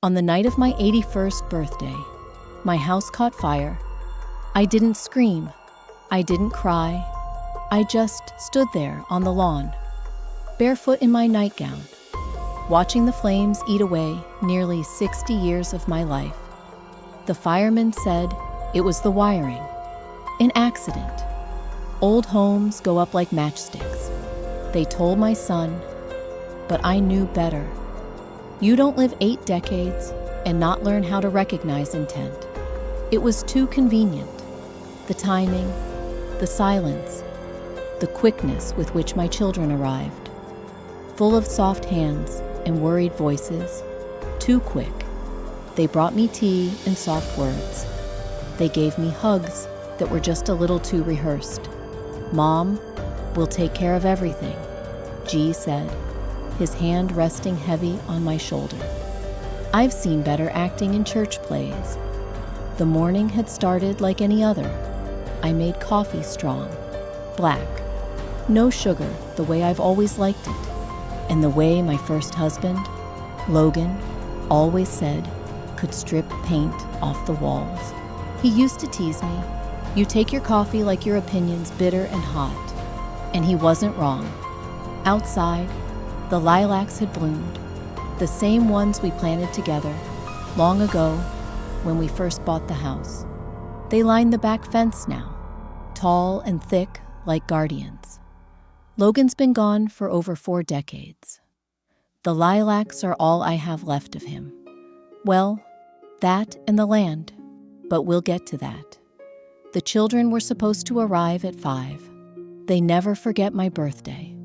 On the night of my 81st birthday, my house caught fire. I didn't scream. I didn't cry. I just stood there on the lawn, barefoot in my nightgown, watching the flames eat away nearly 60 years of my life. The firemen said it was the wiring, an accident. Old homes go up like matchsticks. They told my son, but I knew better. You don't live 8 decades and not learn how to recognize intent. It was too convenient. The timing, the silence, the quickness with which my children arrived. Full of soft hands and worried voices. Too quick. They brought me tea and soft words. They gave me hugs that were just a little too rehearsed. Mom, we'll take care of everything, G said, his hand resting heavy on my shoulder. I've seen better acting in church plays. The morning had started like any other. I made coffee strong, black, no sugar, the way I've always liked it, and the way my first husband, Logan, always said could strip paint off the walls. He used to tease me, "You take your coffee like your opinion's bitter and hot." And he wasn't wrong. Outside, the lilacs had bloomed, the same ones we planted together long ago when we first bought the house. They line the back fence now, tall and thick like guardians. Logan's been gone for over 4 decades. The lilacs are all I have left of him. Well, that and the land, but we'll get to that. The children were supposed to arrive at 5. They never forget my birthday.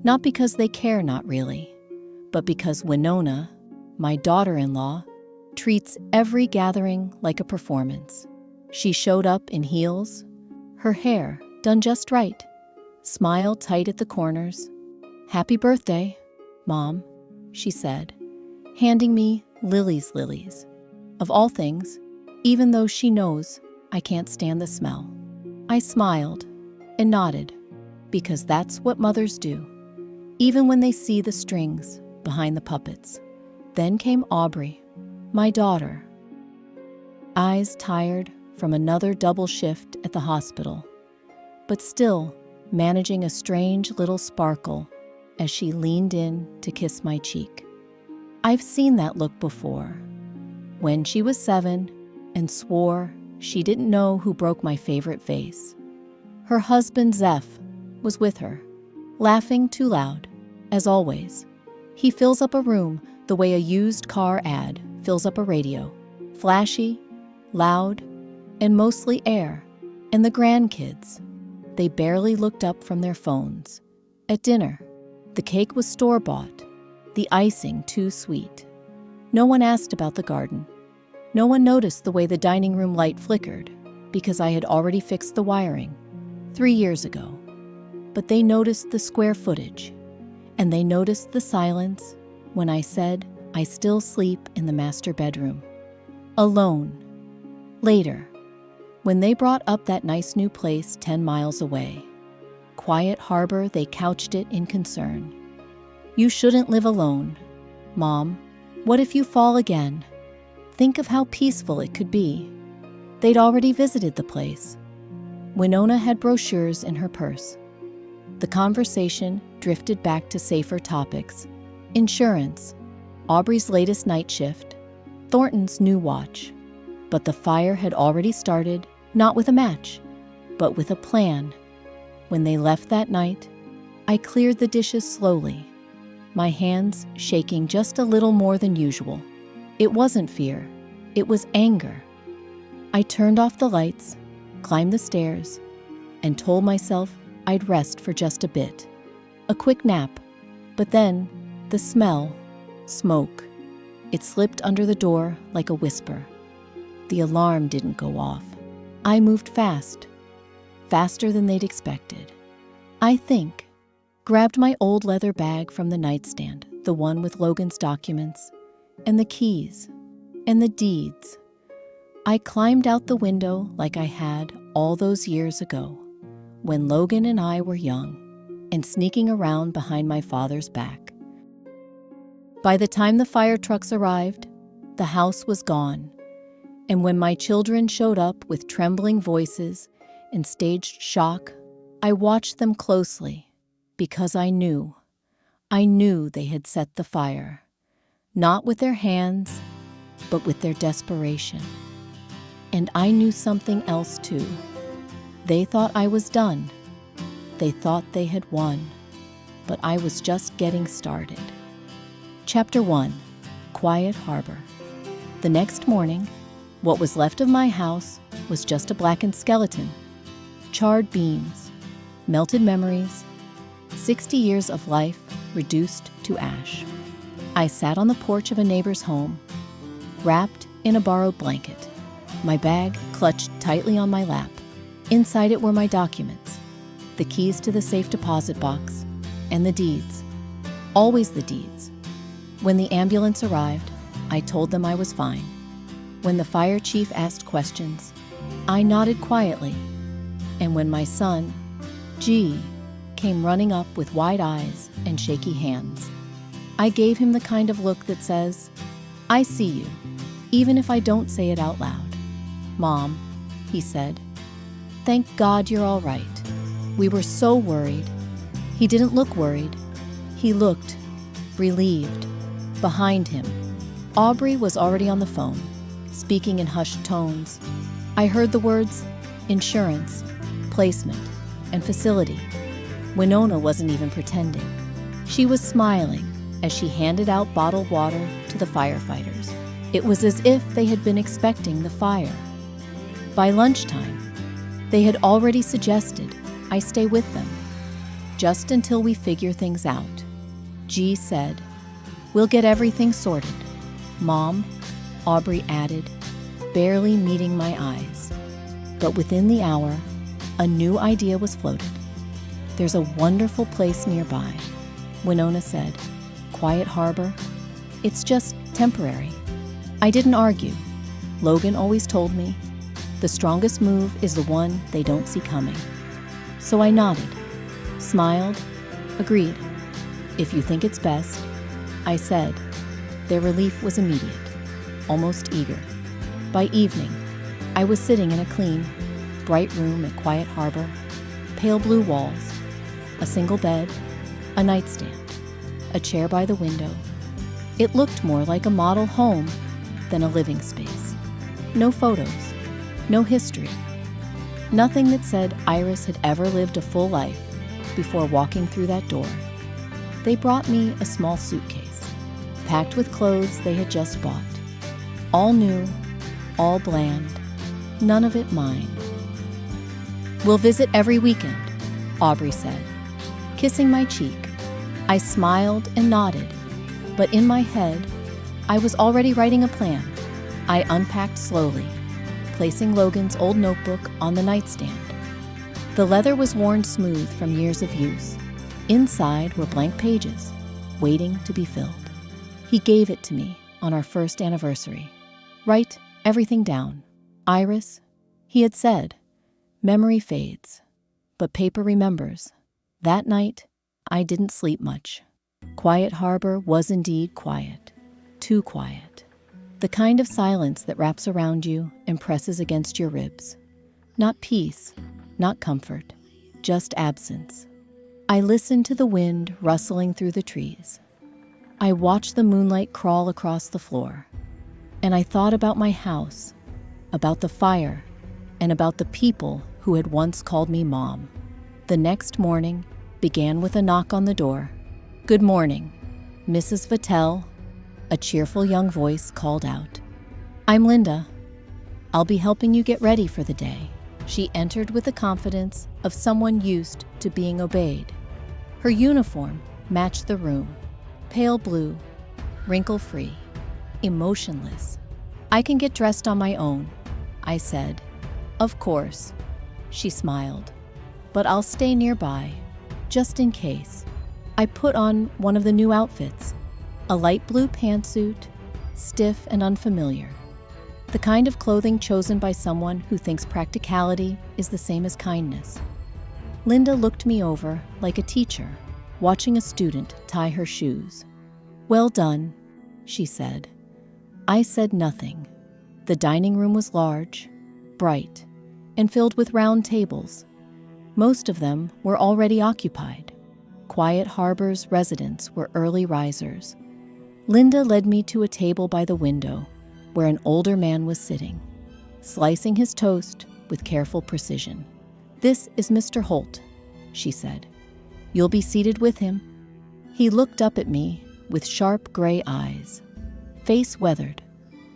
Not because they care, not really, but because Winona, my daughter-in-law, treats every gathering like a performance. She showed up in heels, her hair done just right, smile tight at the corners. "Happy birthday, Mom," she said, handing me lilies. Of all things, even though she knows I can't stand the smell. I smiled and nodded, because that's what mothers do, even when they see the strings behind the puppets. Then came Aubrey, my daughter. Eyes tired from another double shift at the hospital, but still managing a strange little sparkle as she leaned in to kiss my cheek. I've seen that look before, when she was 7 and swore she didn't know who broke my favorite vase. Her husband, Zeph, was with her, laughing too loud, as always. He fills up a room the way a used car ad fills up a radio. Flashy, loud, and mostly air. And the grandkids, they barely looked up from their phones. At dinner, the cake was store-bought, the icing too sweet. No one asked about the garden. No one noticed the way the dining room light flickered, because I had already fixed the wiring 3 years ago. But they noticed the square footage, and they noticed the silence when I said I still sleep in the master bedroom, alone. Later, when they brought up that nice new place 10 miles away, Quiet Harbor, they couched it in concern. "You shouldn't live alone, Mom. What if you fall again? Think of how peaceful it could be." They'd already visited the place. Winona had brochures in her purse. The conversation drifted back to safer topics. Insurance, Aubrey's latest night shift, Thornton's new watch. But the fire had already started, not with a match, but with a plan. When they left that night, I cleared the dishes slowly, my hands shaking just a little more than usual. It wasn't fear, it was anger. I turned off the lights, climbed the stairs, and told myself I'd rest for just a bit. A quick nap, but then the smell, smoke. It slipped under the door like a whisper. The alarm didn't go off. I moved fast, faster than they'd expected. I think, grabbed my old leather bag from the nightstand, the one with Logan's documents, and the keys, and the deeds. I climbed out the window like I had all those years ago, when Logan and I were young, and sneaking around behind my father's back. By the time the fire trucks arrived, The house was gone, and when my children showed up with trembling voices and staged shock, I watched them closely because I knew they had set the fire, not with their hands, but with their desperation. And I knew something else too. They thought I was done. They thought they had won, but I was just getting started. Chapter 1: Quiet Harbor. The next morning, what was left of my house was just a blackened skeleton, charred beams, melted memories, 60 years of life reduced to ash. I sat on the porch of a neighbor's home, wrapped in a borrowed blanket, my bag clutched tightly on my lap. Inside it were my documents, the keys to the safe deposit box, and the deeds. Always the deeds. When the ambulance arrived, I told them I was fine. When the fire chief asked questions, I nodded quietly. And when my son, G, came running up with wide eyes and shaky hands, I gave him the kind of look that says, I see you, even if I don't say it out loud. Mom, he said, thank God you're all right. We were so worried. He didn't look worried. He looked relieved. Behind him, Aubrey was already on the phone, speaking in hushed tones. I heard the words insurance, placement, and facility. Winona wasn't even pretending. She was smiling as she handed out bottled water to the firefighters. It was as if they had been expecting the fire. By lunchtime, they had already suggested I stay with them, just until we figure things out. G said, we'll get everything sorted. Mom, Aubrey added, barely meeting my eyes. But within the hour, a new idea was floated. There's a wonderful place nearby, Winona said. Quiet Harbor. It's just temporary. I didn't argue. Logan always told me, the strongest move is the one they don't see coming. So I nodded, smiled, agreed. If you think it's best, I said. Their relief was immediate, almost eager. By evening, I was sitting in a clean, bright room at Quiet Harbor, pale blue walls, a single bed, a nightstand, a chair by the window. It looked more like a model home than a living space. No photos, no history, nothing that said Iris had ever lived a full life before walking through that door. They brought me a small suitcase, packed with clothes they had just bought. All new, all bland, none of it mine. We'll visit every weekend, Aubrey said, kissing my cheek. I smiled and nodded, but in my head, I was already writing a plan. I unpacked slowly, placing Logan's old notebook on the nightstand. The leather was worn smooth from years of use. Inside were blank pages, waiting to be filled. He gave it to me on our first anniversary. Write everything down. Iris, he had said, memory fades, but paper remembers. That night, I didn't sleep much. Quiet Harbor was indeed quiet, too quiet. The kind of silence that wraps around you and presses against your ribs. Not peace, not comfort, just absence. I listened to the wind rustling through the trees. I watched the moonlight crawl across the floor. And I thought about my house, about the fire, and about the people who had once called me Mom. The next morning began with a knock on the door. Good morning, Mrs. Vatel, a cheerful young voice called out. I'm Linda. I'll be helping you get ready for the day. She entered with the confidence of someone used to being obeyed. Her uniform matched the room, pale blue, wrinkle-free, emotionless. I can get dressed on my own, I said. Of course, she smiled, but I'll stay nearby, just in case. I put on one of the new outfits, a light blue pantsuit, stiff and unfamiliar. The kind of clothing chosen by someone who thinks practicality is the same as kindness. Linda looked me over like a teacher, watching a student tie her shoes. Well done, she said. I said nothing. The dining room was large, bright, and filled with round tables. Most of them were already occupied. Quiet Harbor's residents were early risers. Linda led me to a table by the window where an older man was sitting, slicing his toast with careful precision. "This is Mr. Holt," she said. "You'll be seated with him." He looked up at me with sharp gray eyes, face weathered,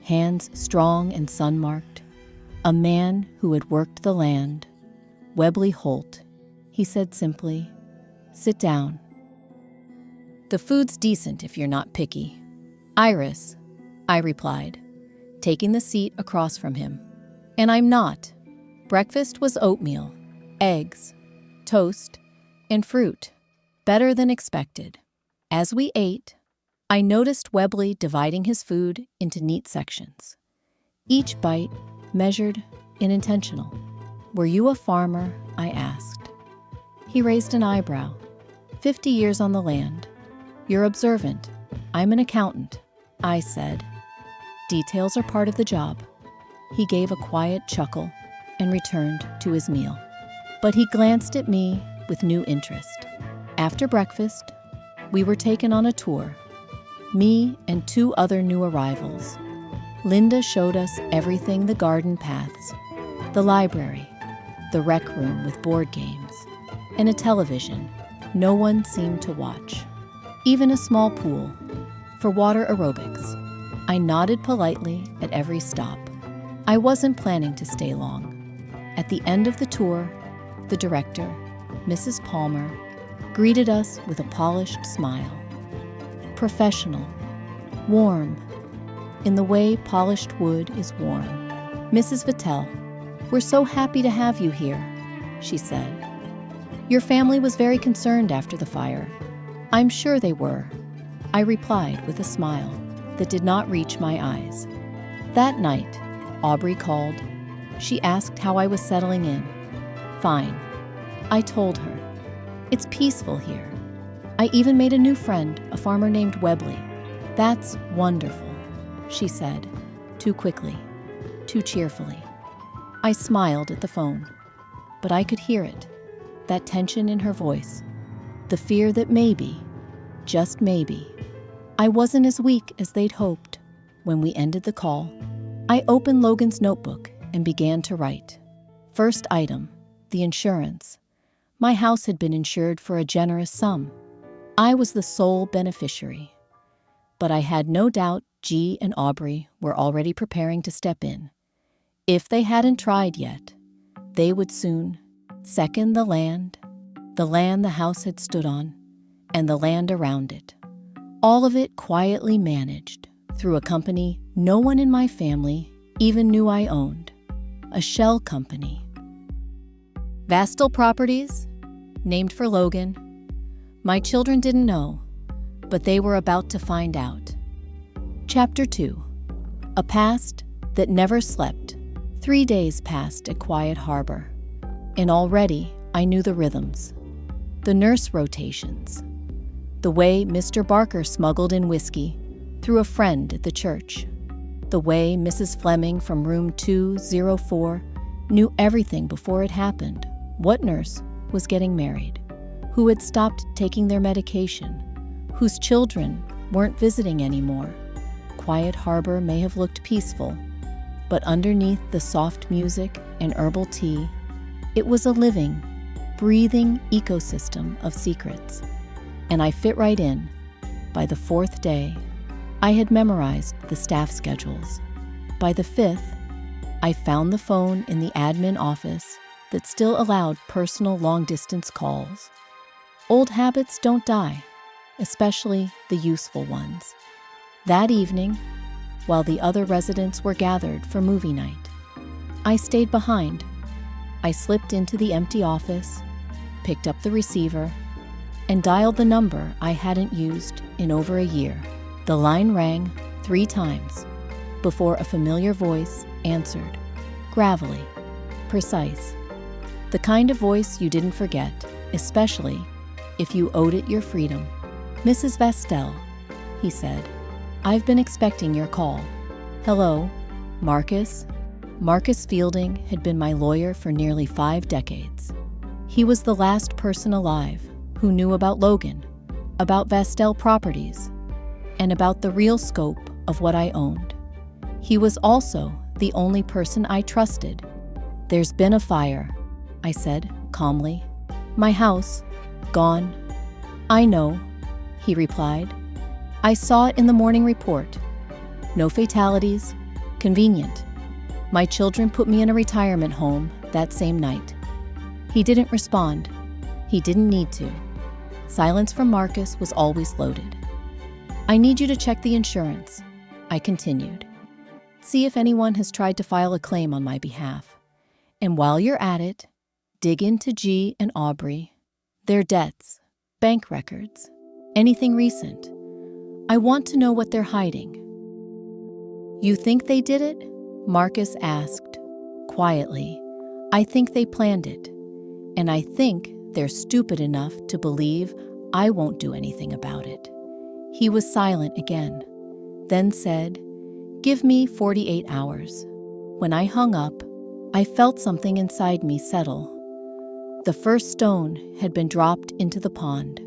hands strong and sun-marked. A man who had worked the land. "Webley Holt," he said simply. "Sit down. The food's decent if you're not picky." "Iris," I replied, taking the seat across from him. "And I'm not." Breakfast was oatmeal, eggs, toast, and fruit. Better than expected. As we ate, I noticed Webley dividing his food into neat sections. Each bite measured and intentional. "Were you a farmer?" I asked. He raised an eyebrow. 50 years on the land. "You're observant. I'm an accountant," I said. "Details are part of the job." He gave a quiet chuckle and returned to his meal. But he glanced at me with new interest. After breakfast, we were taken on a tour. Me and 2 other new arrivals. Linda showed us everything: the garden paths, the library, the rec room with board games, and a television no one seemed to watch. Even a small pool for water aerobics. I nodded politely at every stop. I wasn't planning to stay long. At the end of the tour, the director, Mrs. Palmer, greeted us with a polished smile. Professional, warm, in the way polished wood is warm. "Mrs. Vatel, we're so happy to have you here," she said. "Your family was very concerned after the fire." "I'm sure they were," I replied with a smile that did not reach my eyes. That night, Aubrey called. She asked how I was settling in. "Fine," I told her. "It's peaceful here. I even made a new friend, a farmer named Webley." "That's wonderful," she said, too quickly, too cheerfully. I smiled at the phone, but I could hear it, that tension in her voice, the fear that maybe, just maybe, I wasn't as weak as they'd hoped. When we ended the call, I opened Logan's notebook and began to write. First item, the insurance. My house had been insured for a generous sum. I was the sole beneficiary. But I had no doubt G and Aubrey were already preparing to step in. If they hadn't tried yet, they would soon. Second, the land the house had stood on, and the land around it. All of it quietly managed through a company no one in my family even knew I owned. A shell company. Vatel Properties, named for Logan. My children didn't know, but they were about to find out. Chapter 2. A past that never slept. 3 days passed at Quiet Harbor, and already I knew the rhythms. The nurse rotations. The way Mr. Barker smuggled in whiskey through a friend at the church. The way Mrs. Fleming from room 204 knew everything before it happened. What nurse was getting married? Who had stopped taking their medication? Whose children weren't visiting anymore? Quiet Harbor may have looked peaceful, but underneath the soft music and herbal tea, it was a living, breathing ecosystem of secrets. And I fit right in. By the 4th day, I had memorized the staff schedules. By the 5th, I found the phone in the admin office that still allowed personal long-distance calls. Old habits don't die, especially the useful ones. That evening, while the other residents were gathered for movie night, I stayed behind. I slipped into the empty office, picked up the receiver, and dialed the number I hadn't used in over a year. The line rang 3 times before a familiar voice answered, gravelly, precise. The kind of voice you didn't forget, especially if you owed it your freedom. "Mrs. Vatel," he said, "I've been expecting your call." Hello, Marcus. Marcus Fielding had been my lawyer for nearly 5 decades. He was the last person alive who knew about Logan, about Vatel properties, and about the real scope of what I owned. He was also the only person I trusted. "There's been a fire," I said calmly. "My house, gone." "I know," he replied. "I saw it in the morning report. No fatalities. Convenient. My children put me in a retirement home that same night." He didn't respond. He didn't need to. Silence from Marcus was always loaded. "I need you to check the insurance," I continued. "See if anyone has tried to file a claim on my behalf. And while you're at it, dig into G and Aubrey, their debts, bank records, anything recent. I want to know what they're hiding." "You think they did it?" Marcus asked, quietly. "I think they planned it, and I think they're stupid enough to believe I won't do anything about it." He was silent again, then said, "Give me 48 hours. When I hung up, I felt something inside me settle. The first stone had been dropped into the pond.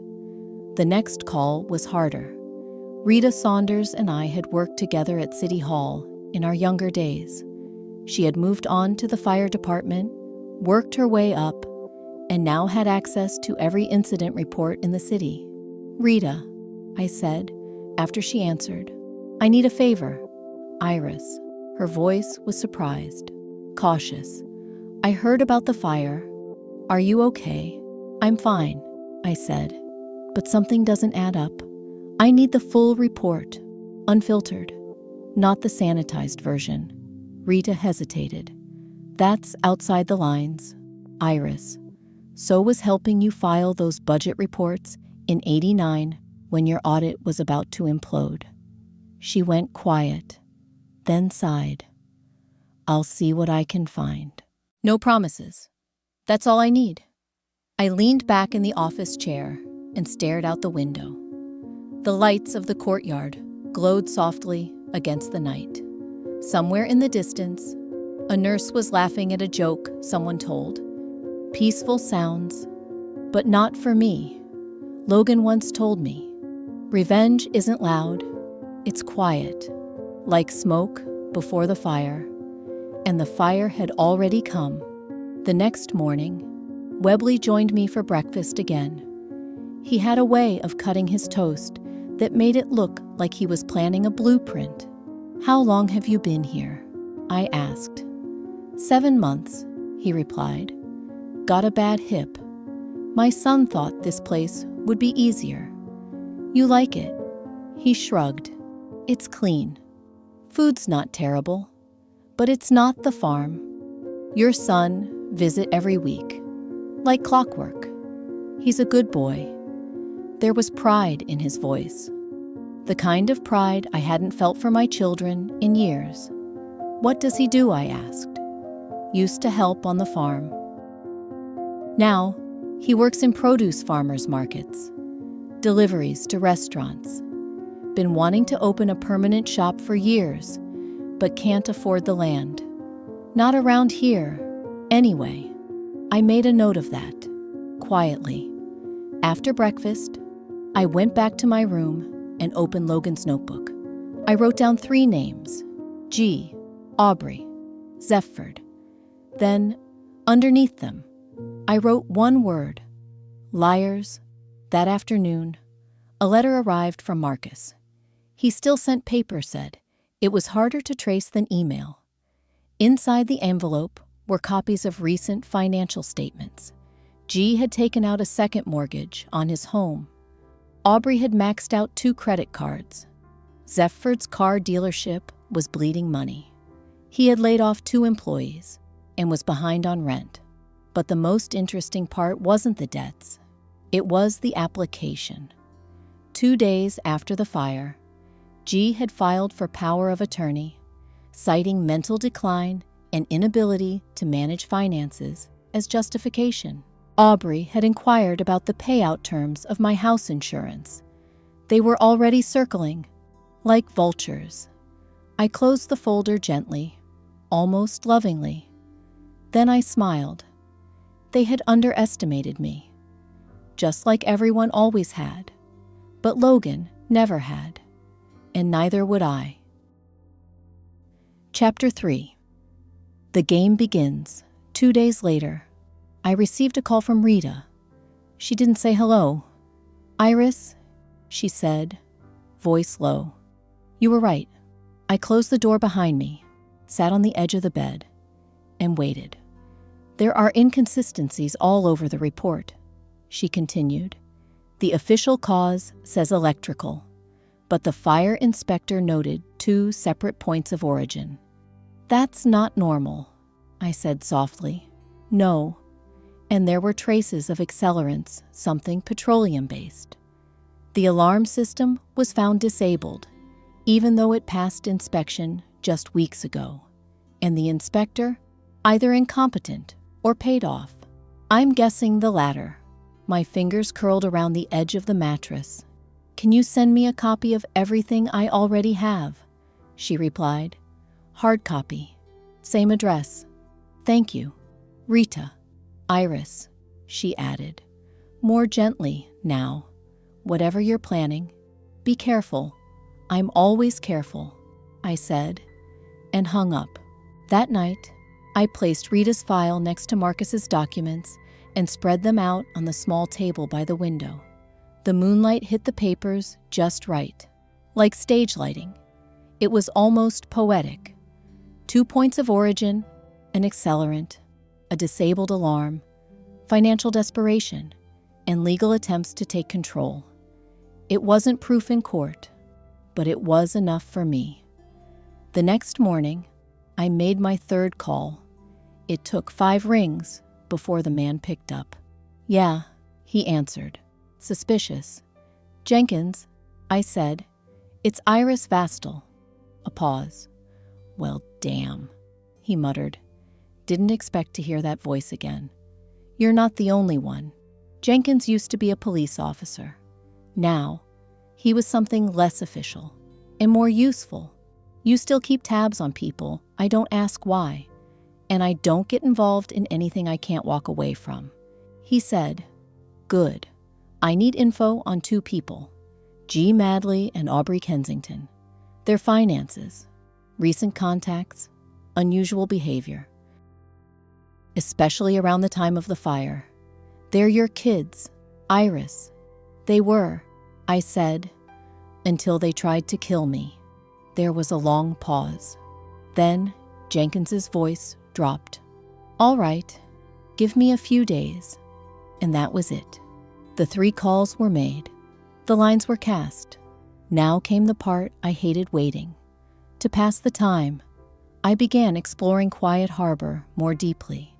The next call was harder. Rita Saunders and I had worked together at City Hall in our younger days. She had moved on to the fire department, worked her way up, and now had access to every incident report in the city. "Rita," I said, after she answered, "I need a favor." "Iris." Her voice was surprised, cautious. "I heard about the fire. Are you okay?" "I'm fine," I said, "but something doesn't add up. I need the full report, unfiltered, not the sanitized version." Rita hesitated. "That's outside the lines, Iris. So was helping you file those budget reports in '89 when your audit was about to implode." She went quiet, then sighed. "I'll see what I can find." "No promises. That's all I need." I leaned back in the office chair and stared out the window. The lights of the courtyard glowed softly against the night. Somewhere in the distance, a nurse was laughing at a joke someone told. Peaceful sounds, but not for me. Logan once told me, "Revenge isn't loud, it's quiet, like smoke before the fire." And the fire had already come. The next morning, Webley joined me for breakfast again. He had a way of cutting his toast that made it look like he was planning a blueprint. "How long have you been here?" I asked. 7 months, he replied. "Got a bad hip. My son thought this place would be easier." "You like it?" He shrugged. "It's clean. Food's not terrible. But it's not the farm. Your son visit every week. Like clockwork. He's a good boy." There was pride in his voice. The kind of pride I hadn't felt for my children in years. "What does he do?" I asked. "Used to help on the farm. Now, he works in produce farmers markets. Deliveries to restaurants. Been wanting to open a permanent shop for years, but can't afford the land. Not around here, anyway." I made a note of that, quietly. After breakfast, I went back to my room and opened Logan's notebook. I wrote down 3 names: G, Aubrey, Zephyr. Then, underneath them, I wrote one word: liars. That afternoon, a letter arrived from Marcus. He still sent paper, said. It was harder to trace than email. Inside the envelope were copies of recent financial statements. G had taken out a second mortgage on his home. Aubrey had maxed out 2 credit cards. Zephyr's car dealership was bleeding money. He had laid off 2 employees and was behind on rent. But the most interesting part wasn't the debts. It was the application. 2 days after the fire, G had filed for power of attorney, citing mental decline and inability to manage finances as justification. Aubrey had inquired about the payout terms of my house insurance. They were already circling, like vultures. I closed the folder gently, almost lovingly. Then I smiled. They had underestimated me, just like everyone always had. But Logan never had, and neither would I. Chapter 3. The game begins. 2 days later, I received a call from Rita. She didn't say hello. "Iris," she said, voice low. "You were right." I closed the door behind me, sat on the edge of the bed, and waited. "There are inconsistencies all over the report," she continued. "The official cause says electrical, but the fire inspector noted 2 separate points of origin." "That's not normal," I said softly. "No. And there were traces of accelerants, something petroleum-based. The alarm system was found disabled, even though it passed inspection just weeks ago. And the inspector, either incompetent or paid off. I'm guessing the latter." My fingers curled around the edge of the mattress. "Can you send me a copy of everything I already have?" she replied. "Hard copy. Same address. Thank you. Rita." "Iris," she added, more gently now. "Whatever you're planning, be careful." "I'm always careful," I said, and hung up. That night, I placed Rita's file next to Marcus's documents and spread them out on the small table by the window. The moonlight hit the papers just right, like stage lighting. It was almost poetic. 2 points of origin, an accelerant, a disabled alarm, financial desperation, and legal attempts to take control. It wasn't proof in court, but it was enough for me. The next morning, I made my 3rd call. It took 5 rings before the man picked up. "Yeah," he answered, suspicious. "Jenkins," I said. "It's Iris Vatel." A pause. "Well, damn," he muttered. Didn't expect to hear that voice again. "You're not the only one." Jenkins used to be a police officer. Now, he was something less official and more useful. "You still keep tabs on people. I don't ask why. And I don't get involved in anything I can't walk away from." He said, "Good. I need info on 2 people, G. Madley and Aubrey Kensington. Their finances, recent contacts, unusual behavior. Especially around the time of the fire. They're your kids, Iris." "They were," I said, "until they tried to kill me." There was a long pause. Then Jenkins's voice dropped. "All right, give me a few days." And that was it. The 3 calls were made. The lines were cast. Now came the part I hated waiting. To pass the time, I began exploring Quiet Harbor more deeply.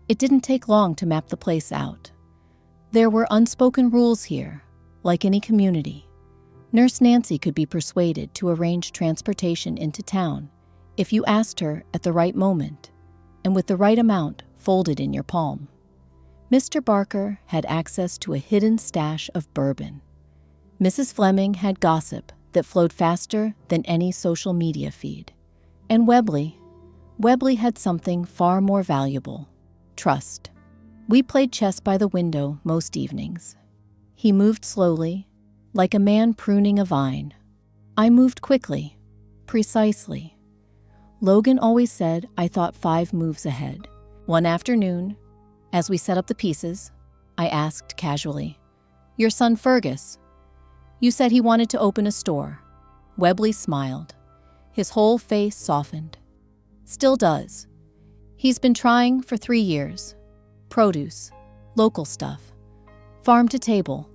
It didn't take long to map the place out. There were unspoken rules here, like any community. Nurse Nancy could be persuaded to arrange transportation into town if you asked her at the right moment and with the right amount folded in your palm. Mr. Barker had access to a hidden stash of bourbon. Mrs. Fleming had gossip that flowed faster than any social media feed. And Webley had something far more valuable: trust. We played chess by the window most evenings. He moved slowly, like a man pruning a vine. I moved quickly, precisely. Logan always said I thought 5 moves ahead. One afternoon, as we set up the pieces, I asked casually, "Your son Fergus, you said he wanted to open a store." Webley smiled. His whole face softened. "Still does. He's been trying for 3 years. Produce, local stuff, farm to table,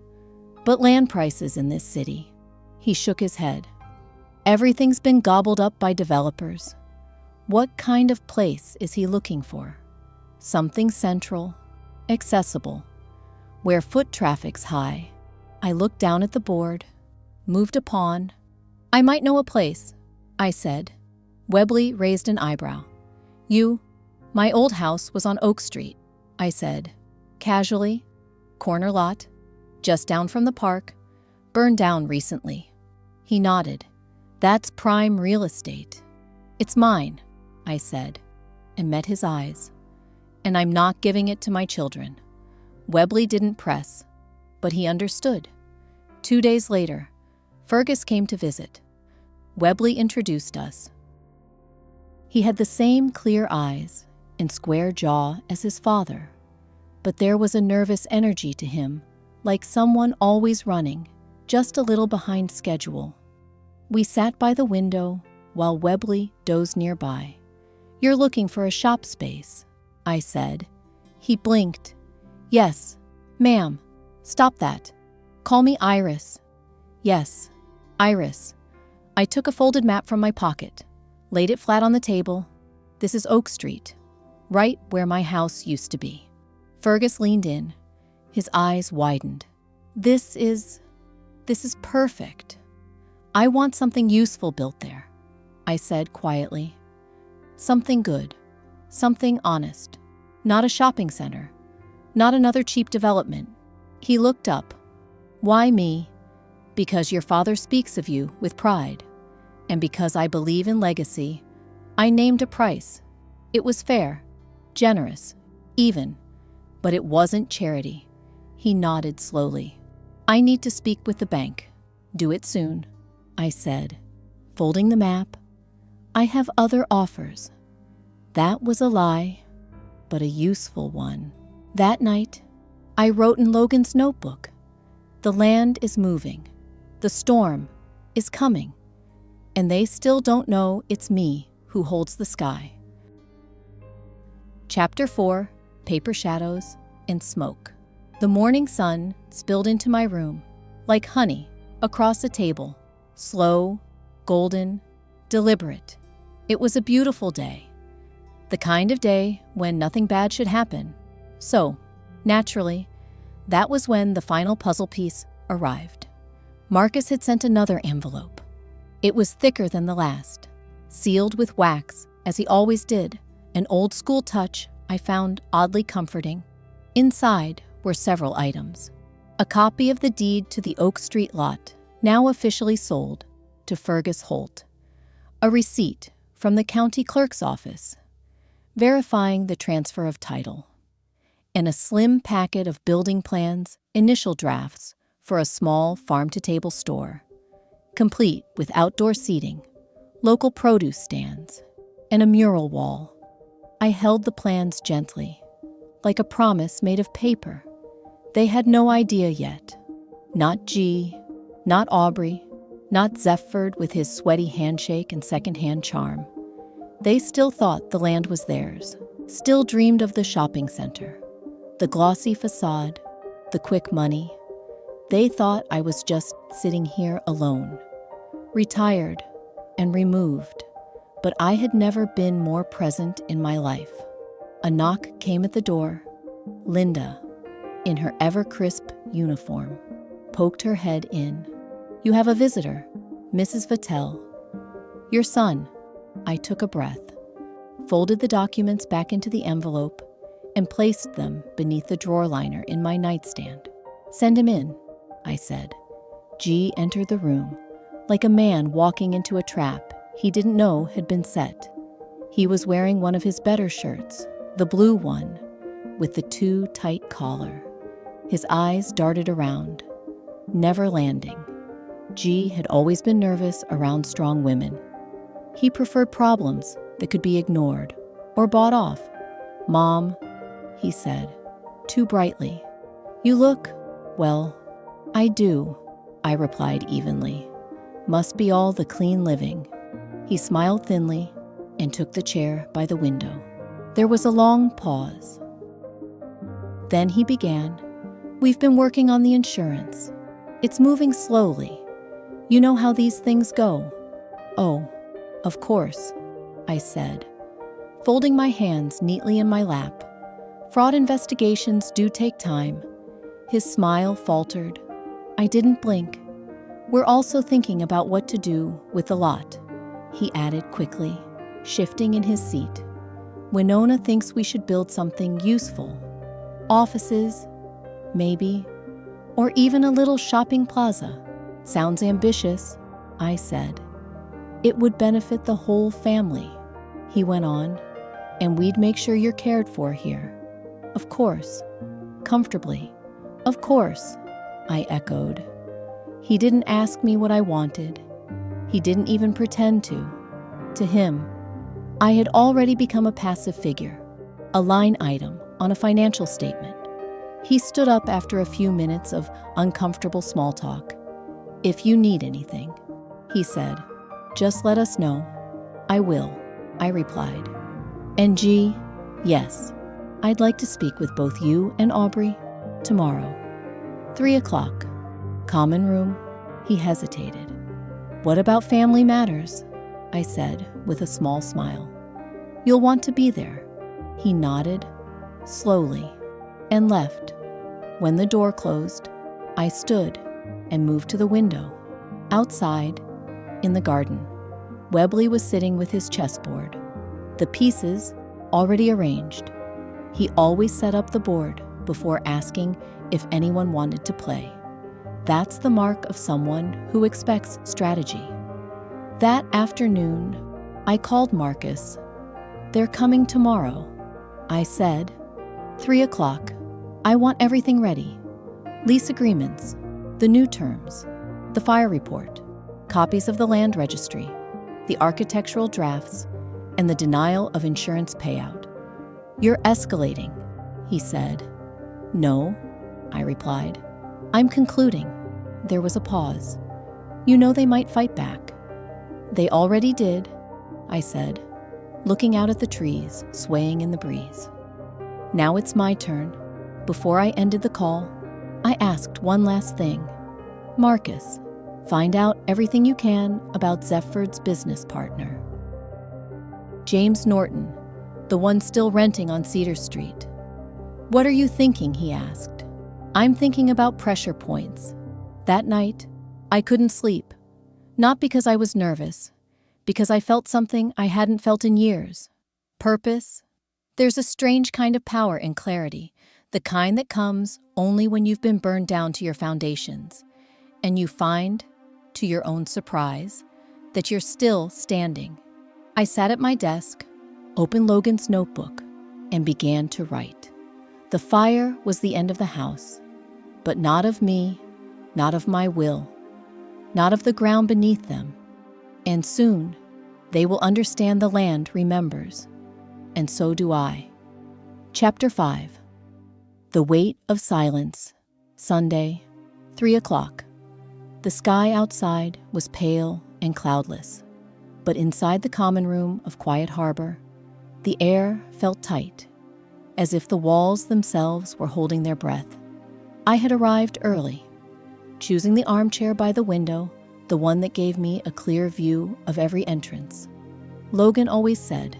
but land prices in this city." He shook his head. "Everything's been gobbled up by developers. What kind of place is he looking for? Something central, accessible, where foot traffic's high." I looked down at the board, moved a pawn. "I might know a place," I said. Webley raised an eyebrow. My old house was on Oak Street," I said, casually. "Corner lot, just down from the park, burned down recently." He nodded. "That's prime real estate. It's mine, I said, and met his eyes. And I'm not giving it to my children. Webley didn't press, but he understood. 2 days later, Fergus came to visit. Webley introduced us. He had the same clear eyes and square jaw as his father, but there was a nervous energy to him, like someone always running, just a little behind schedule. We sat by the window while Webley dozed nearby. "You're looking for a shop space," I said. He blinked. "Yes, ma'am. Stop that. Call me Iris." "Yes, Iris." I took a folded map from my pocket, laid it flat on the table. "This is Oak Street, right where my house used to be." Fergus leaned in. His eyes widened. This is perfect. I want something useful built there," I said quietly. "Something good, something honest. Not a shopping center, not another cheap development." He looked up. "Why me?" "Because your father speaks of you with pride, and because I believe in legacy, I named a price. It was fair, generous, even, but it wasn't charity." He nodded slowly. "I need to speak with the bank. Do it soon," I said, folding the map. "I have other offers." That was a lie, but a useful one. That night, I wrote in Logan's notebook, "The land is moving. The storm is coming. And they still don't know it's me who holds the sky." Chapter 4, Paper Shadows and Smoke. The morning sun spilled into my room, like honey across a table, slow, golden, deliberate. It was a beautiful day, the kind of day when nothing bad should happen. So, naturally, that was when the final puzzle piece arrived. Marcus had sent another envelope. It was thicker than the last, sealed with wax, as he always did, an old-school touch I found oddly comforting. Inside were several items. A copy of the deed to the Oak Street lot, now officially sold to Fergus Holt. A receipt from the county clerk's office, verifying the transfer of title. And a slim packet of building plans, initial drafts, for a small farm-to-table store, complete with outdoor seating, local produce stands, and a mural wall. I held the plans gently, like a promise made of paper. They had no idea yet. Not G, not Aubrey, not Zephyr with his sweaty handshake and second-hand charm. They still thought the land was theirs, still dreamed of the shopping center, the glossy facade, the quick money. They thought I was just sitting here alone, retired and removed, but I had never been more present in my life. A knock came at the door. Linda, in her ever-crisp uniform, poked her head in. "You have a visitor, Mrs. Vatel." "Your son." I took a breath, folded the documents back into the envelope, and placed them beneath the drawer liner in my nightstand. "Send him in," I said. G entered the room, like a man walking into a trap he didn't know had been set. He was wearing one of his better shirts, the blue one, with the too tight collar. His eyes darted around, never landing. G had always been nervous around strong women. He preferred problems that could be ignored or bought off. "Mom," he said, too brightly. "You look, well, I do," I replied evenly. "Must be all the clean living." He smiled thinly and took the chair by the window. There was a long pause. Then he began, "We've been working on the insurance. It's moving slowly. You know how these things go." "Oh, of course," I said, folding my hands neatly in my lap. "Fraud investigations do take time." His smile faltered. I didn't blink. "We're also thinking about what to do with the lot," he added quickly, shifting in his seat. "Winona thinks we should build something useful. Offices, maybe, or even a little shopping plaza." "Sounds ambitious," I said. It would benefit the whole family, he went on, and we'd make sure you're cared for here. Of course. Comfortably. Of course, I echoed. He didn't ask me what I wanted. He didn't even pretend to. To him, I had already become a passive figure, a line item on a financial statement. He stood up after a few minutes of uncomfortable small talk. If you need anything, he said, just let us know. I will, I replied. And G, yes, I'd like to speak with both you and Aubrey tomorrow. 3 o'clock. Common room. He hesitated. What about family matters? I said with a small smile. You'll want to be there. He nodded, slowly, and left. When the door closed, I stood and moved to the window. Outside, in the garden, Webley was sitting with his chessboard, the pieces already arranged. He always set up the board before asking if anyone wanted to play. That's the mark of someone who expects strategy. That afternoon, I called Marcus. They're coming tomorrow, I said. 3 o'clock. I want everything ready. Lease agreements, the new terms, the fire report, copies of the land registry, the architectural drafts, and the denial of insurance payout. You're escalating, he said. No, I replied. I'm concluding. There was a pause. You know they might fight back. They already did, I said, looking out at the trees swaying in the breeze. Now it's my turn. Before I ended the call, I asked one last thing. Marcus, find out everything you can about Zephyrd's business partner. James Norton, the one still renting on Cedar Street. What are you thinking? He asked. I'm thinking about pressure points. That night, I couldn't sleep. Not because I was nervous, because I felt something I hadn't felt in years. Purpose. There's a strange kind of power in clarity, the kind that comes only when you've been burned down to your foundations, and you find, to your own surprise, that you're still standing. I sat at my desk, opened Logan's notebook, and began to write. The fire was the end of the house, but not of me, not of my will, not of the ground beneath them. And soon, they will understand the land remembers, and so do I. Chapter 5. The Weight of Silence. Sunday, 3 o'clock. The sky outside was pale and cloudless, but inside the common room of Quiet Harbor, the air felt tight, as if the walls themselves were holding their breath. I had arrived early, choosing the armchair by the window, the one that gave me a clear view of every entrance. Logan always said,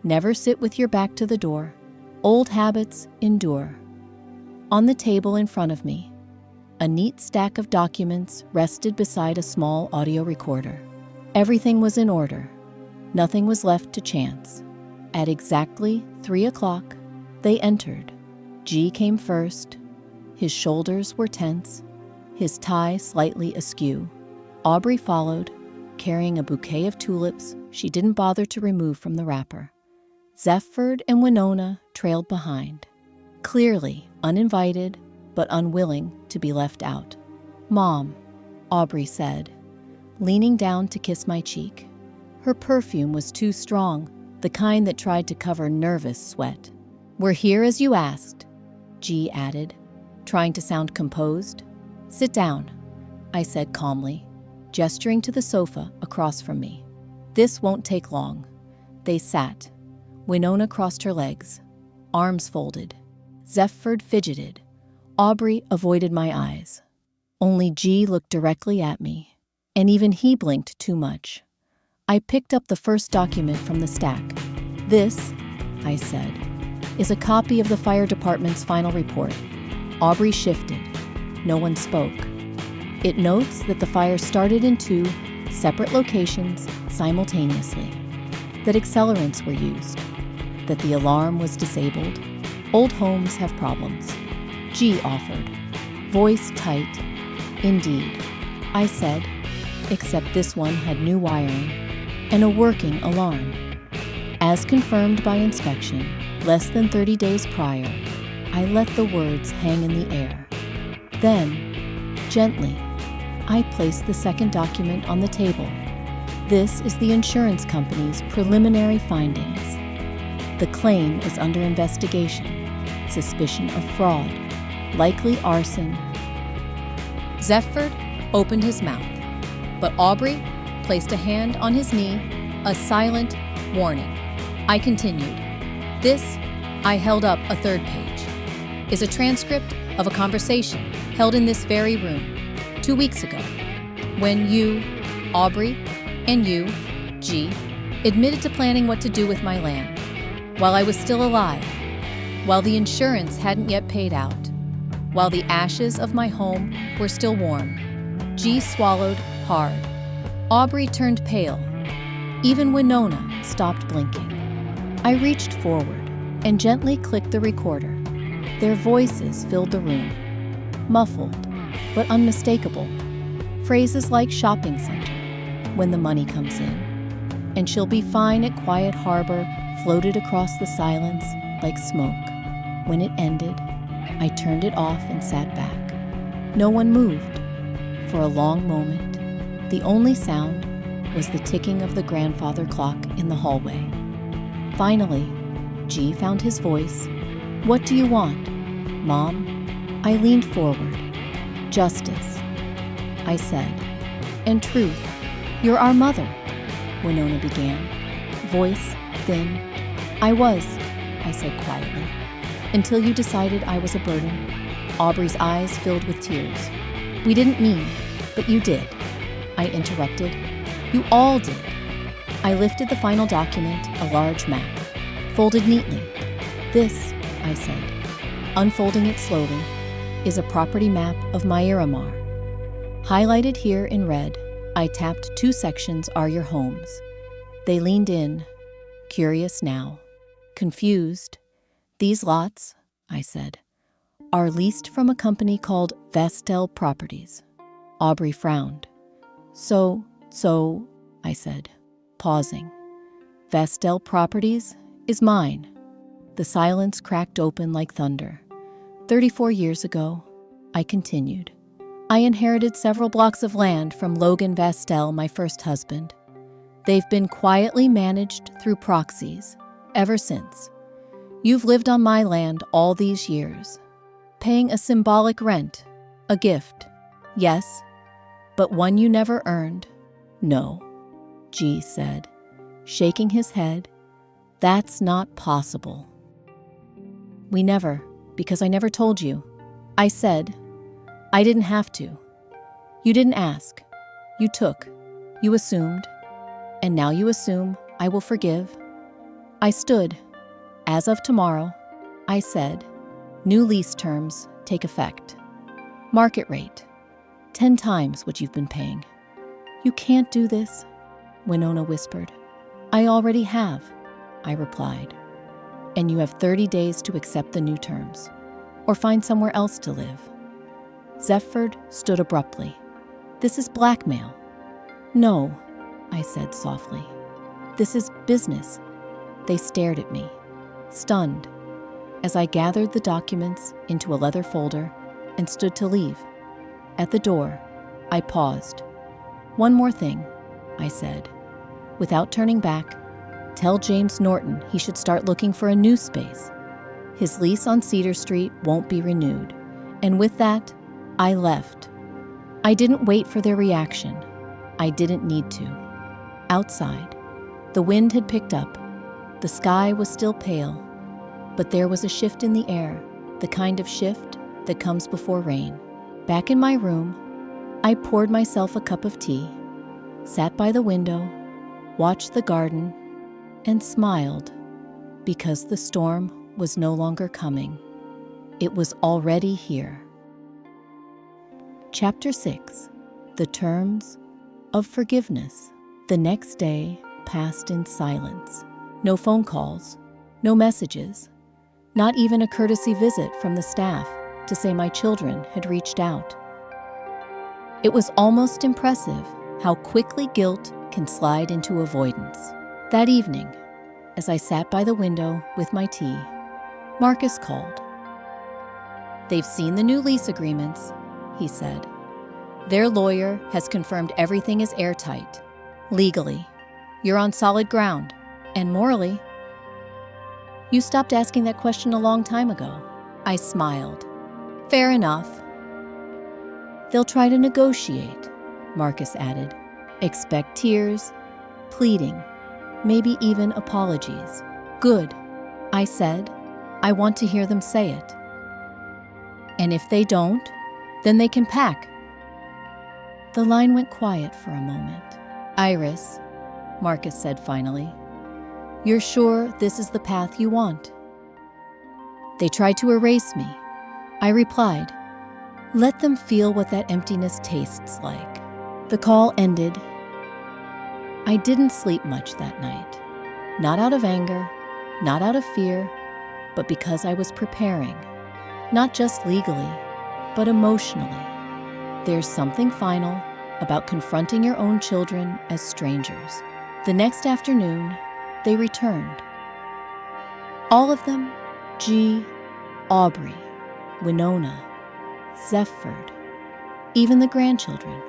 never sit with your back to the door. Old habits endure. On the table in front of me, a neat stack of documents rested beside a small audio recorder. Everything was in order. Nothing was left to chance. At exactly 3 o'clock, they entered. G came first. His shoulders were tense, his tie slightly askew. Aubrey followed, carrying a bouquet of tulips she didn't bother to remove from the wrapper. Zephyr and Winona trailed behind, clearly uninvited but unwilling to be left out. Mom, Aubrey said, leaning down to kiss my cheek. Her perfume was too strong, the kind that tried to cover nervous sweat. We're here as you asked, G added, trying to sound composed. Sit down, I said calmly, gesturing to the sofa across from me. This won't take long. They sat. Winona crossed her legs, arms folded. Zephyr fidgeted. Aubrey avoided my eyes. Only G looked directly at me, and even he blinked too much. I picked up the first document from the stack. This, I said, is a copy of the fire department's final report. Aubrey shifted. No one spoke. It notes that the fire started in 2 separate locations simultaneously, that accelerants were used, that the alarm was disabled. Old homes have problems, G offered, voice tight. Indeed, I said, except this one had new wiring and a working alarm. As confirmed by inspection, less than 30 days prior, I let the words hang in the air. Then, gently, I placed the second document on the table. This is the insurance company's preliminary findings. The claim is under investigation. Suspicion of fraud, likely arson. Zephyr opened his mouth, but Aubrey placed a hand on his knee, a silent warning. I continued. This, I held up a third page, is a transcript of a conversation held in this very room 2 weeks ago, when you, Aubrey, and you, G, admitted to planning what to do with my land, while I was still alive, while the insurance hadn't yet paid out, while the ashes of my home were still warm. G swallowed hard. Aubrey turned pale. Even Winona stopped blinking. I reached forward and gently clicked the recorder. Their voices filled the room, muffled but unmistakable. Phrases like shopping center, when the money comes in, and she'll be fine at Quiet Harbor floated across the silence like smoke. When it ended, I turned it off and sat back. No one moved. For a long moment, the only sound was the ticking of the grandfather clock in the hallway. Finally, G found his voice. "What do you want, Mom?" I leaned forward. "Justice," I said. "And truth. You're our mother," Winona began, voice thin. "I was," I said quietly, "until you decided I was a burden." Aubrey's eyes filled with tears. "We didn't mean, but you did," I interrupted. "You all did." I lifted the final document, a large map, folded neatly. "This," I said, unfolding it slowly, "is a property map of Miramar. Highlighted here in red, I tapped 2 sections are your homes." They leaned in, curious now, confused. "These lots," I said, "are leased from a company called Vatel Properties." Aubrey frowned. So, I said, pausing. "Vatel Properties is mine." The silence cracked open like thunder. 34 years ago, I continued, I inherited several blocks of land from Logan Vatel, my first husband. They've been quietly managed through proxies ever since. You've lived on my land all these years, paying a symbolic rent, a gift, yes, but one you never earned. "No," G said, shaking his head. "That's not possible." "We never, because I never told you." I said, "I didn't have to. You didn't ask. You took. You assumed. And now you assume I will forgive." I stood. "As of tomorrow," I said, "new lease terms take effect. Market rate, 10 times what you've been paying." "You can't do this," Winona whispered. "I already have," I replied. "And you have 30 days to accept the new terms, or find somewhere else to live." Zephyr stood abruptly. "This is blackmail." "No," I said softly. "This is business." They stared at me, stunned, as I gathered the documents into a leather folder and stood to leave. At the door, I paused. "One more thing," I said. Without turning back, "Tell James Norton he should start looking for a new space. His lease on Cedar Street won't be renewed." And with that, I left. I didn't wait for their reaction. I didn't need to. Outside, the wind had picked up. The sky was still pale, but there was a shift in the air, the kind of shift that comes before rain. Back in my room, I poured myself a cup of tea, sat by the window, watched the garden, and smiled, because the storm was no longer coming. It was already here. Chapter 6. The Terms of Forgiveness. The next day passed in silence. No phone calls, no messages, not even a courtesy visit from the staff to say my children had reached out. It was almost impressive how quickly guilt can slide into avoidance. That evening, as I sat by the window with my tea, Marcus called. "They've seen the new lease agreements," he said. "Their lawyer has confirmed everything is airtight. Legally, you're on solid ground, and morally, you stopped asking that question a long time ago." I smiled. "Fair enough." "They'll try to negotiate," Marcus added. "Expect tears, pleading, maybe even apologies." "Good," I said. "I want to hear them say it." "And if they don't, then they can pack." The line went quiet for a moment. "Iris," Marcus said finally, "you're sure this is the path you want?" "They tried to erase me," I replied. "Let them feel what that emptiness tastes like." The call ended. I didn't sleep much that night. Not out of anger, not out of fear, but because I was preparing. Not just legally, but emotionally. There's something final about confronting your own children as strangers. The next afternoon, they returned. All of them: G, Aubrey, Winona, Zephyr, even the grandchildren,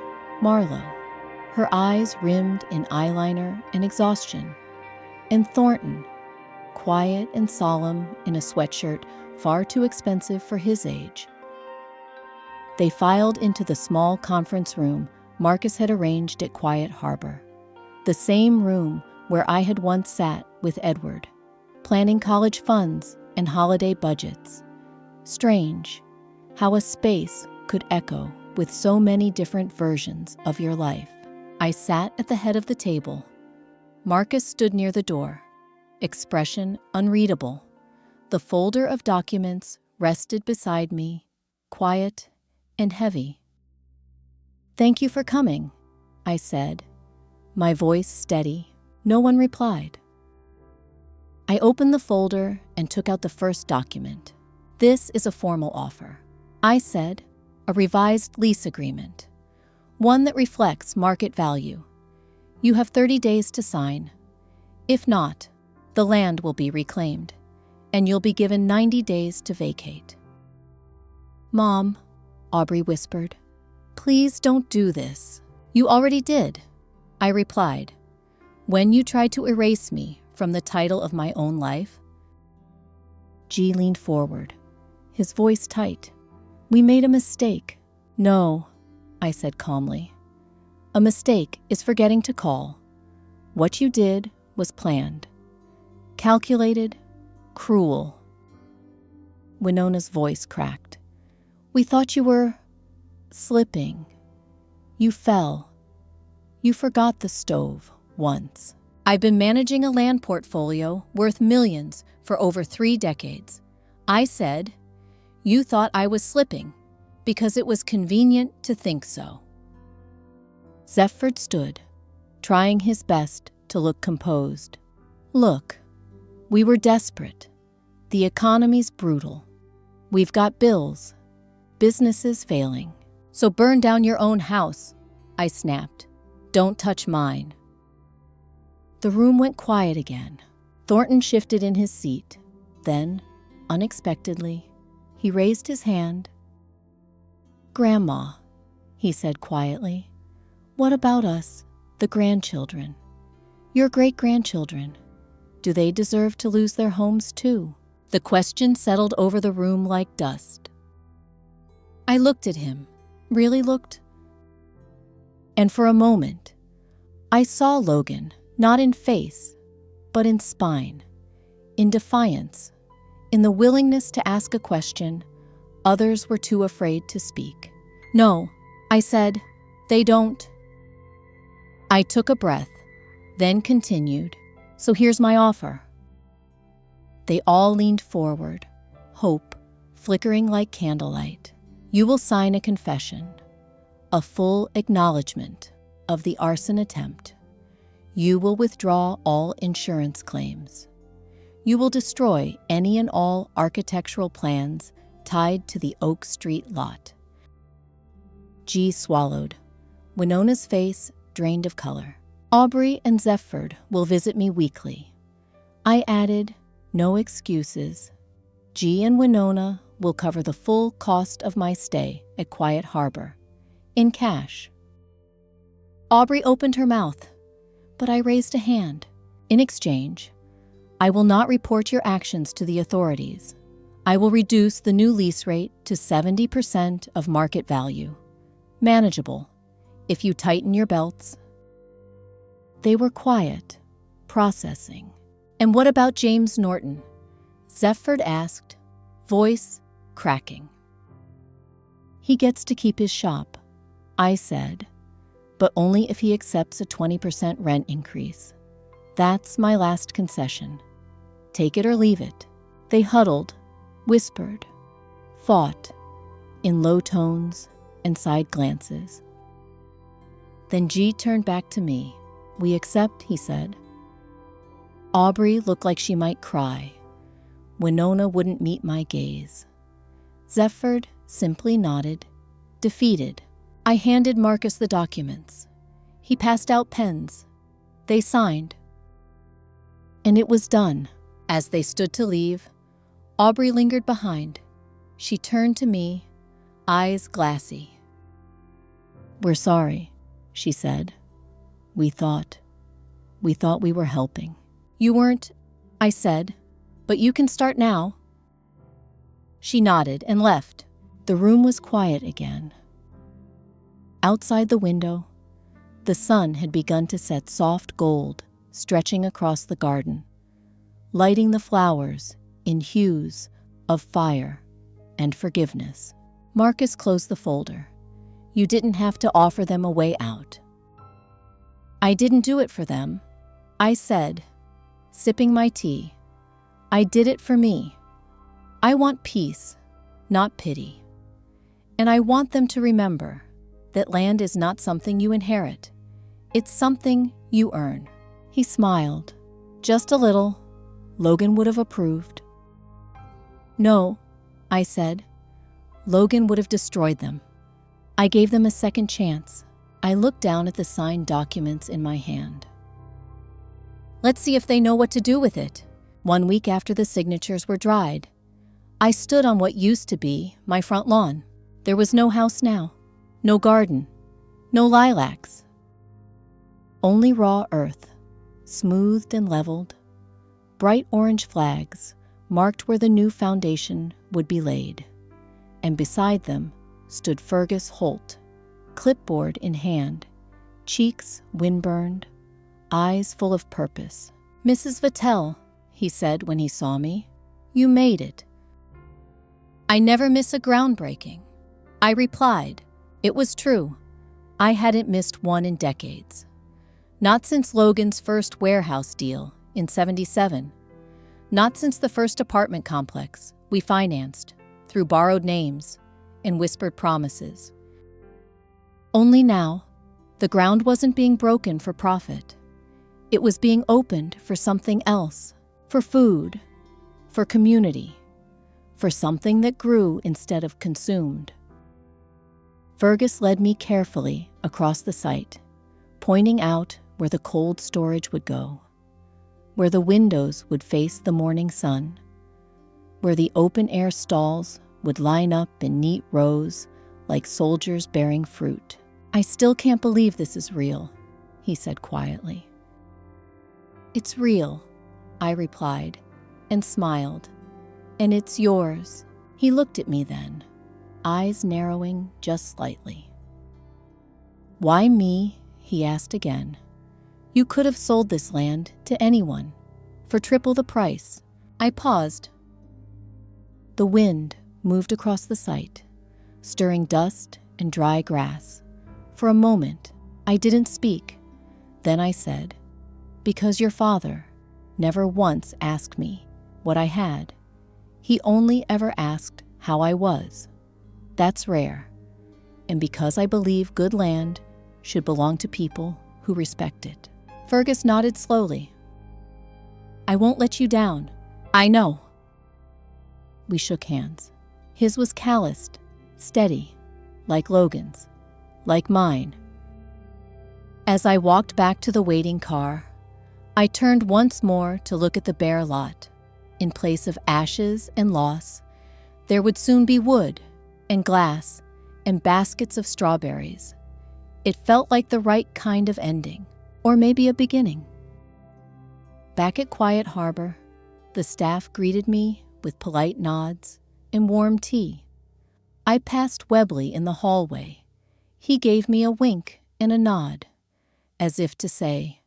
Marlo, her eyes rimmed in eyeliner and exhaustion, and Thornton, quiet and solemn in a sweatshirt far too expensive for his age. They filed into the small conference room Marcus had arranged at Quiet Harbor, the same room where I had once sat with Edward, planning college funds and holiday budgets. Strange how a space could echo with so many different versions of your life. I sat at the head of the table. Marcus stood near the door, expression unreadable. The folder of documents rested beside me, quiet and heavy. "Thank you for coming," I said, my voice steady. No one replied. I opened the folder and took out the first document. "This is a formal offer," I said, "a revised lease agreement, one that reflects market value. You have 30 days to sign. If not, the land will be reclaimed, and you'll be given 90 days to vacate." "Mom," Aubrey whispered, "please don't do this." "You already did," I replied, "when you tried to erase me from the title of my own life." G leaned forward, his voice tight. "We made a mistake." "No," I said calmly. "A mistake is forgetting to call. What you did was planned. Calculated, cruel." Winona's voice cracked. "We thought you were slipping. You fell. You forgot the stove once." "I've been managing a land portfolio worth millions for over 3 decades. I said, you thought I was slipping because it was convenient to think so." Zephyr stood, trying his best to look composed. "Look, we were desperate. The economy's brutal. We've got bills, businesses failing. So burn down your own house," I snapped. "Don't touch mine." The room went quiet again. Thornton shifted in his seat. Then, unexpectedly, he raised his hand. "Grandma," he said quietly, "what about us, the grandchildren? Your great-grandchildren? Do they deserve to lose their homes too?" The question settled over the room like dust. I looked at him, really looked. And for a moment, I saw Logan, not in face, but in spine, in defiance, in the willingness to ask a question others were too afraid to speak. "No," I said, "they don't." I took a breath, then continued, "So here's my offer." They all leaned forward, hope flickering like candlelight. "You will sign a confession, a full acknowledgement of the arson attempt. You will withdraw all insurance claims. You will destroy any and all architectural plans tied to the Oak Street lot." G swallowed. Winona's face drained of color. Aubrey and Zephyr will visit me weekly. I added, no excuses. G and Winona will cover the full cost of my stay at Quiet Harbor, in cash. Aubrey opened her mouth, but I raised a hand. In exchange, I will not report your actions to the authorities. I will reduce the new lease rate to 70% of market value. Manageable, if you tighten your belts. They were quiet, processing. And what about James Norton? Zephyr asked, voice cracking. He gets to keep his shop, I said, but only if he accepts a 20% rent increase. That's my last concession. Take it or leave it. They huddled, whispered, fought, in low tones and side glances. Then G turned back to me. We accept, he said. Aubrey looked like she might cry. Winona wouldn't meet my gaze. Zephyr simply nodded, defeated. I handed Marcus the documents. He passed out pens. They signed. And it was done. As they stood to leave, Aubrey lingered behind. She turned to me, eyes glassy. We're sorry, she said. We thought we were helping. You weren't, I said, but you can start now. She nodded and left. The room was quiet again. Outside the window, the sun had begun to set soft gold, stretching across the garden, lighting the flowers in hues of fire and forgiveness. Marcus closed the folder. You didn't have to offer them a way out. I didn't do it for them, I said, sipping my tea. I did it for me. I want peace, not pity. And I want them to remember that land is not something you inherit. It's something you earn. He smiled. Just a little. Logan would have approved. No, I said. Logan would have destroyed them. I gave them a second chance. I looked down at the signed documents in my hand. Let's see if they know what to do with it. 1 week after the signatures were dried, I stood on what used to be my front lawn. There was no house now, no garden, no lilacs. Only raw earth, smoothed and leveled. Bright orange flags marked where the new foundation would be laid. And beside them stood Fergus Holt, clipboard in hand, cheeks windburned, eyes full of purpose. Mrs. Vatel, he said when he saw me, you made it. I never miss a groundbreaking. I replied. It was true. I hadn't missed one in decades. Not since Logan's first warehouse deal in '77. Not since the first apartment complex we financed through borrowed names and whispered promises. Only now, the ground wasn't being broken for profit. It was being opened for something else, for food, for community, for something that grew instead of consumed. Fergus led me carefully across the site, pointing out where the cold storage would go, where the windows would face the morning sun, where the open-air stalls would line up in neat rows like soldiers bearing fruit. I still can't believe this is real, he said quietly. It's real, I replied, and smiled. And it's yours. He looked at me then, eyes narrowing just slightly. Why me? He asked again. You could have sold this land to anyone for triple the price. I paused. The wind moved across the site, stirring dust and dry grass. For a moment, I didn't speak. Then I said, because your father never once asked me what I had. He only ever asked how I was. That's rare. And because I believe good land should belong to people who respect it. Fergus nodded slowly. I won't let you down. I know. We shook hands. His was calloused, steady, like Logan's, like mine. As I walked back to the waiting car, I turned once more to look at the bare lot. In place of ashes and loss, there would soon be wood and glass and baskets of strawberries. It felt like the right kind of ending, or maybe a beginning. Back at Quiet Harbor, the staff greeted me with polite nods and warm tea. I passed Webley in the hallway. He gave me a wink and a nod, as if to say,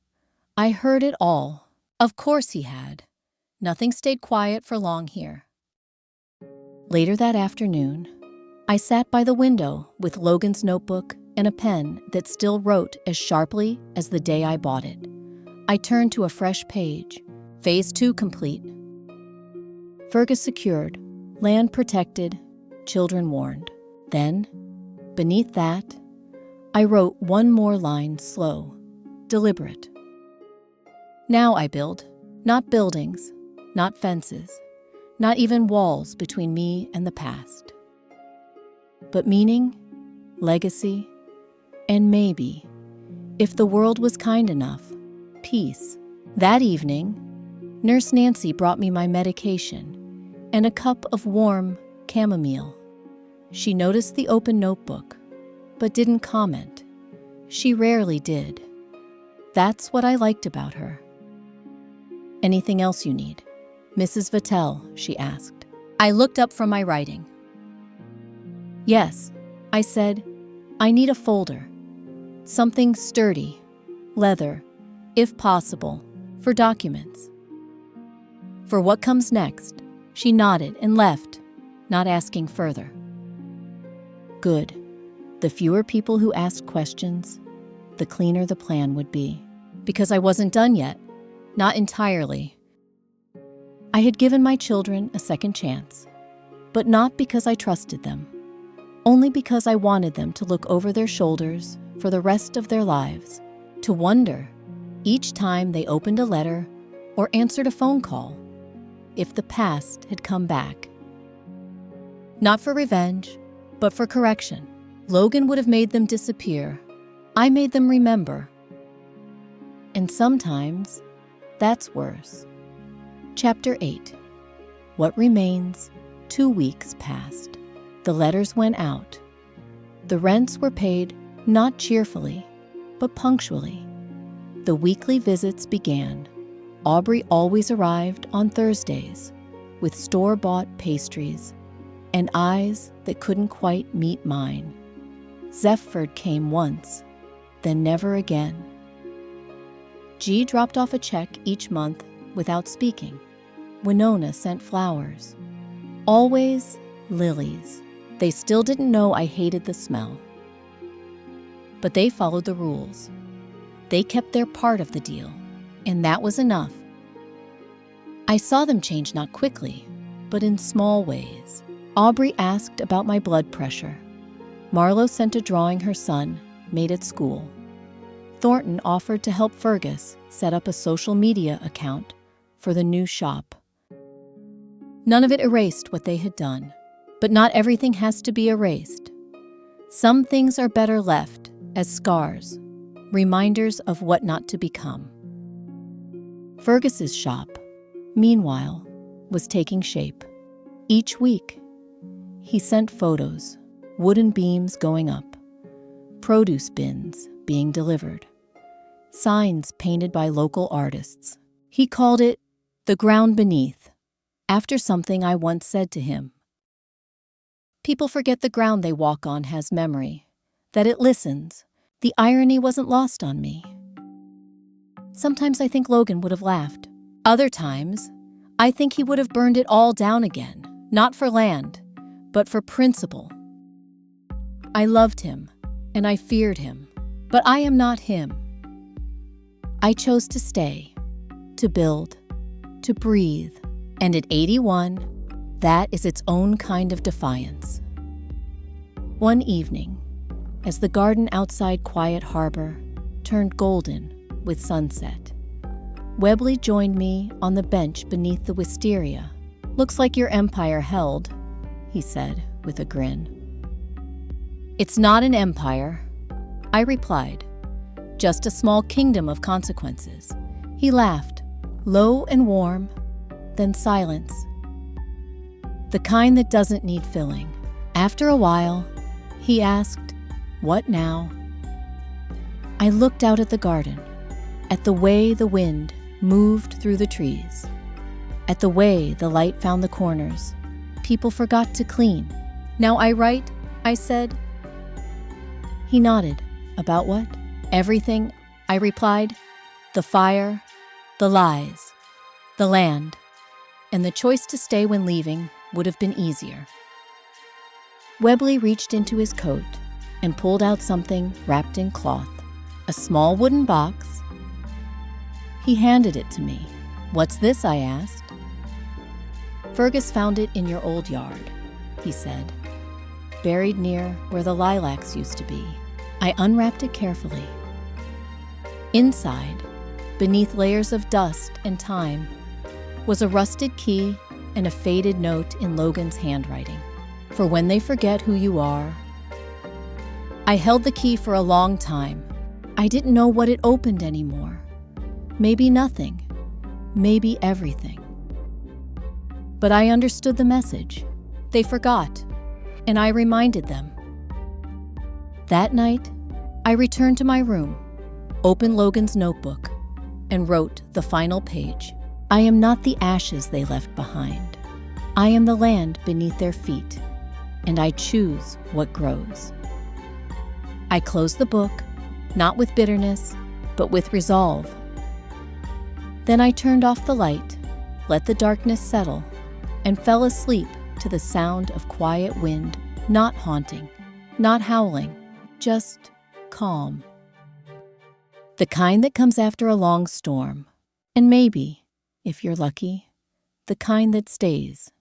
I heard it all. Of course he had. Nothing stayed quiet for long here. Later that afternoon, I sat by the window with Logan's notebook and a pen that still wrote as sharply as the day I bought it. I turned to a fresh page, Phase 2 complete. Fergus secured, land protected, children warned. Then, beneath that, I wrote one more line slow, deliberate. Now I build, not buildings, not fences, not even walls between me and the past. But meaning, legacy, and maybe, if the world was kind enough, peace. That evening, Nurse Nancy brought me my medication and a cup of warm chamomile. She noticed the open notebook, but didn't comment. She rarely did. That's what I liked about her. Anything else you need? Mrs. Vatel, she asked. I looked up from my writing. Yes, I said, I need a folder. Something sturdy, leather, if possible, for documents. For what comes next? She nodded and left, not asking further. Good. The fewer people who asked questions, the cleaner the plan would be. Because I wasn't done yet. Not entirely. I had given my children a second chance, but not because I trusted them. Only because I wanted them to look over their shoulders for the rest of their lives, to wonder, each time they opened a letter or answered a phone call, if the past had come back. Not for revenge, but for correction. Logan would have made them disappear. I made them remember. And sometimes, that's worse. Chapter 8. What remains? 2 weeks passed. The letters went out. The rents were paid not cheerfully, but punctually. The weekly visits began. Aubrey always arrived on Thursdays with store-bought pastries and eyes that couldn't quite meet mine. Zephyr came once, then never again. G dropped off a check each month without speaking. Winona sent flowers. Always lilies. They still didn't know I hated the smell. But they followed the rules. They kept their part of the deal, and that was enough. I saw them change not quickly, but in small ways. Aubrey asked about my blood pressure. Marlo sent a drawing her son made at school. Thornton offered to help Fergus set up a social media account for the new shop. None of it erased what they had done, but not everything has to be erased. Some things are better left as scars, reminders of what not to become. Fergus's shop, meanwhile, was taking shape. Each week, he sent photos, wooden beams going up, produce bins being delivered, signs painted by local artists. He called it the ground beneath, after something I once said to him. People forget the ground they walk on has memory, that it listens. The irony wasn't lost on me. Sometimes I think Logan would have laughed. Other times, I think he would have burned it all down again, not for land, but for principle. I loved him, and I feared him, but I am not him. I chose to stay, to build, to breathe, and at 81, that is its own kind of defiance. One evening, as the garden outside Quiet Harbor turned golden with sunset, Webley joined me on the bench beneath the wisteria. "Looks like your empire held," he said with a grin. "It's not an empire," I replied, just a small kingdom of consequences. He laughed, low and warm, then silence. The kind that doesn't need filling. After a while, he asked, "What now?" I looked out at the garden, at the way the wind moved through the trees, at the way the light found the corners people forgot to clean. "Now I write," I said. He nodded. "About what?" "Everything," I replied. "The fire, the lies, the land, and the choice to stay when leaving would have been easier." Webley reached into his coat and pulled out something wrapped in cloth, a small wooden box. He handed it to me. "What's this?" I asked. "Fergus found it in your old yard," he said, "buried near where the lilacs used to be." I unwrapped it carefully. Inside, beneath layers of dust and time, was a rusted key and a faded note in Logan's handwriting. "For when they forget who you are." I held the key for a long time. I didn't know what it opened anymore. Maybe nothing. Maybe everything. But I understood the message. They forgot, and I reminded them. That night, I returned to my room, opened Logan's notebook, and wrote the final page. "I am not the ashes they left behind. I am the land beneath their feet, and I choose what grows." I closed the book, not with bitterness, but with resolve. Then I turned off the light, let the darkness settle, and fell asleep to the sound of quiet wind, not haunting, not howling, just calm. The kind that comes after a long storm, and maybe, if you're lucky, the kind that stays.